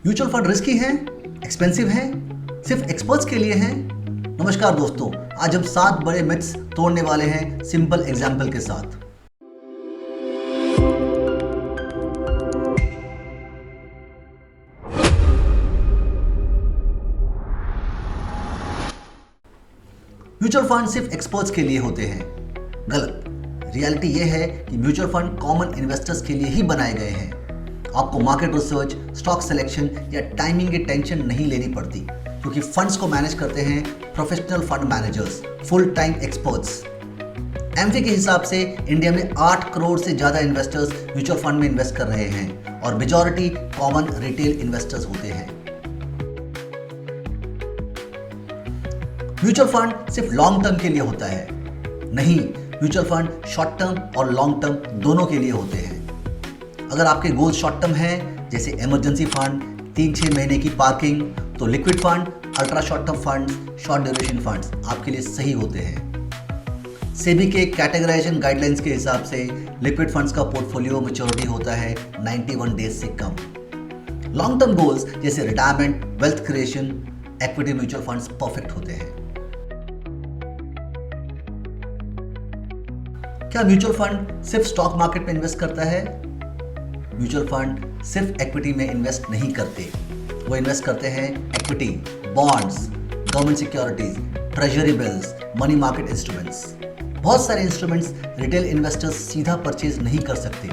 Mutual fund risky हैं, expensive हैं, सिर्फ एक्सपर्ट्स के लिए हैं। नमस्कार दोस्तों, आज हम 7 बड़े मिथ्स तोड़ने वाले हैं सिंपल एग्जाम्पल के साथ। म्यूचुअल फंड सिर्फ एक्सपर्ट्स के लिए होते हैं। गलत। रियलिटी यह है कि म्यूचुअल फंड कॉमन इन्वेस्टर्स के लिए ही बनाए गए हैं। आपको मार्केट रिसर्च, स्टॉक सिलेक्शन या टाइमिंग की टेंशन नहीं लेनी पड़ती, क्योंकि फंड्स को मैनेज करते हैं professional fund managers, full time experts. AMFI के हिसाब से इंडिया में 8 करोड़ से ज़्यादा इन्वेस्टर्स म्यूचुअल फंड में इन्वेस्ट कर रहे हैं और मेजॉरिटी कॉमन रिटेल इन्वेस्टर्स होते हैं। म्यूचुअल फंड सिर्फ लॉन्ग टर्म के लिए होता है। नहीं, म्यूचुअल फंड शॉर्ट टर्म और लॉन्ग टर्म दोनों के लिए होते हैं। अगर आपके गोल शॉर्ट टर्म हैं, जैसे इमरजेंसी फंड, 3-6 महीने की पार्किंग, तो liquid fund, ultra short term funds, short duration funds आपके लिए सही होते हैं। सेबी के कैटेगराइजेशन गाइडलाइंस के हिसाब से लिक्विड फंड्स का पोर्टफोलियो मैच्योरिटी होता है 91 डेज से कम। लॉन्ग टर्म गोल्स जैसे retirement, wealth creation, equity mutual funds perfect होते हैं। क्या म्यूचुअल फंड सिर्फ स्टॉक मार्केट में इन्वेस्ट करता है? म्यूचुअल फंड सिर्फ इक्विटी में इन्वेस्ट नहीं करते, वो इन्वेस्ट करते हैं equity, bonds, government securities, treasury bills, money market instruments. बहुत सारे इंस्ट्रूमेंट्स रिटेल इन्वेस्टर्स सीधा परचेज नहीं कर सकते,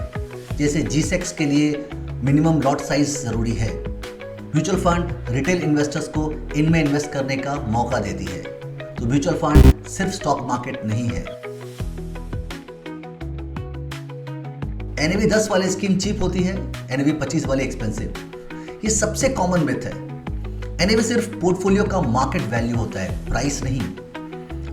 जैसे G-Secs के लिए मिनिमम लॉट साइज जरूरी है। म्यूचुअल फंड रिटेल इन्वेस्टर्स को इनमें इन्वेस्ट करने का मौका देती है। तो म्यूचुअल फंड सिर्फ स्टॉक मार्केट नहीं है। NAV 10 वाली स्कीम चीप होती है, NAV 25 वाली एक्सपेंसिव। ये सबसे कॉमन मिथ है। NAV सिर्फ पोर्टफोलियो का मार्केट वैल्यू होता है, प्राइस नहीं।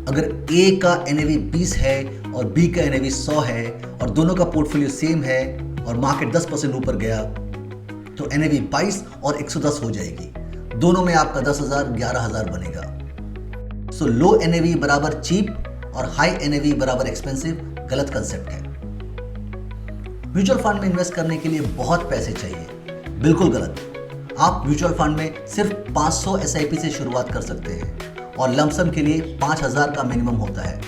अगर A का NAV 20 है और B का NAV 100 है और दोनों का पोर्टफोलियो सेम है और मार्केट 10% ऊपर गया, तो NAV 22 और 110 हो जाएगी। दोनों में आपका 10,000 11,000 बनेगा। सो लो NAV बराबर चीप और हाई NAV बराबर एक्सपेंसिव गलत कंसेप्ट है। म्यूचुअल फंड में इन्वेस्ट करने के लिए बहुत पैसे चाहिए, बिल्कुल गलत। आप म्यूचुअल फंड में सिर्फ 500 SIP से शुरुआत कर सकते हैं और लमसम के लिए 5,000 का मिनिमम होता है।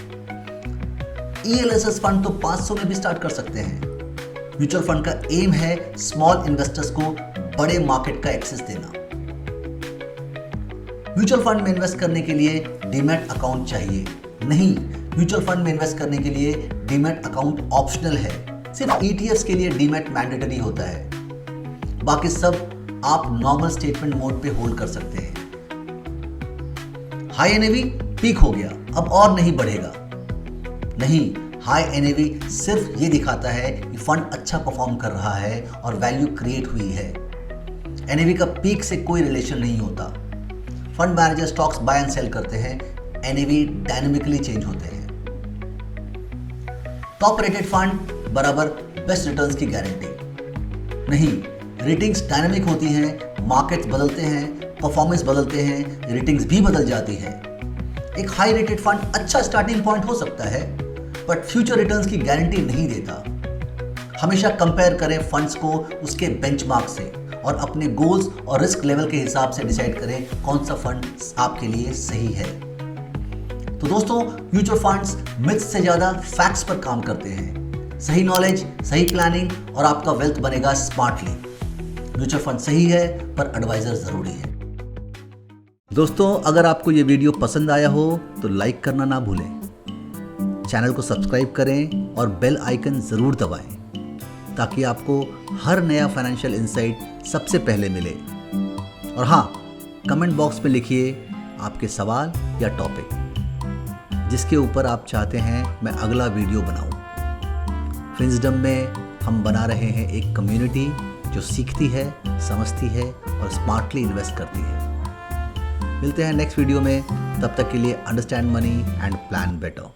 ELSS फंड तो 500 में भी स्टार्ट कर सकते हैं। म्यूचुअल फंड का एम है स्मॉल इन्वेस्टर्स को बड़े मार्केट का एक्सेस देना। म्यूचुअल फंड में इन्वेस्ट करने के लिए डीमैट अकाउंट चाहिए। नहीं, म्यूचुअल फंड में इन्वेस्ट करने के लिए डीमैट अकाउंट ऑप्शनल है। सिर्फ ETFs के लिए डीमैट मैंडेटरी होता है। बाकी सब आप नॉर्मल स्टेटमेंट मोड पे होल्ड कर सकते हैं। हाई NAV पीक हो गया, अब और नहीं बढ़ेगा। नहीं, हाई NAV सिर्फ ये दिखाता है कि फंड अच्छा परफॉर्म कर रहा है और वैल्यू क्रिएट हुई है। NAV का पीक से कोई रिलेशन नहीं होता। Fund manager stocks buy and sell करते हैं, NAV डायनेमिकली चेंज होते हैं। टॉप रेटेड फंड बराबर बेस्ट रिटर्न्स की गारंटी नहीं। रेटिंग्स डायनामिक होती हैं, मार्केट्स बदलते हैं, परफॉर्मेंस बदलते हैं, रेटिंग्स भी बदल जाती है। एक हाई रेटेड फंड अच्छा स्टार्टिंग पॉइंट हो सकता है, बट फ्यूचर रिटर्न्स की गारंटी नहीं देता। हमेशा कंपेयर करें फंड्स को उसके बेंचमार्क से और अपने गोल्स और रिस्क लेवल के हिसाब से डिसाइड करें कौन सा फंड आपके लिए सही है। तो दोस्तों, म्यूचुअल फंड्स मिथ्स से ज्यादा फैक्ट्स पर काम करते हैं। सही नॉलेज, सही प्लानिंग और आपका वेल्थ बनेगा स्मार्टली। म्यूचुअल फंड सही है, पर एडवाइजर जरूरी है। दोस्तों, अगर आपको ये वीडियो पसंद आया हो तो लाइक करना ना भूलें, चैनल को सब्सक्राइब करें और बेल आइकन जरूर दबाएं, ताकि आपको हर नया फाइनेंशियल इंसाइट सबसे पहले मिले। और हाँ, कमेंट बॉक्स में लिखिए आपके सवाल या टॉपिक, जिसके ऊपर आप चाहते हैं मैं अगला वीडियो बनाऊं। फिंसडम में हम बना रहे हैं एक कम्युनिटी जो सीखती है, समझती है और स्मार्टली इन्वेस्ट करती है। मिलते हैं नेक्स्ट वीडियो में, तब तक के लिए understand money and plan better.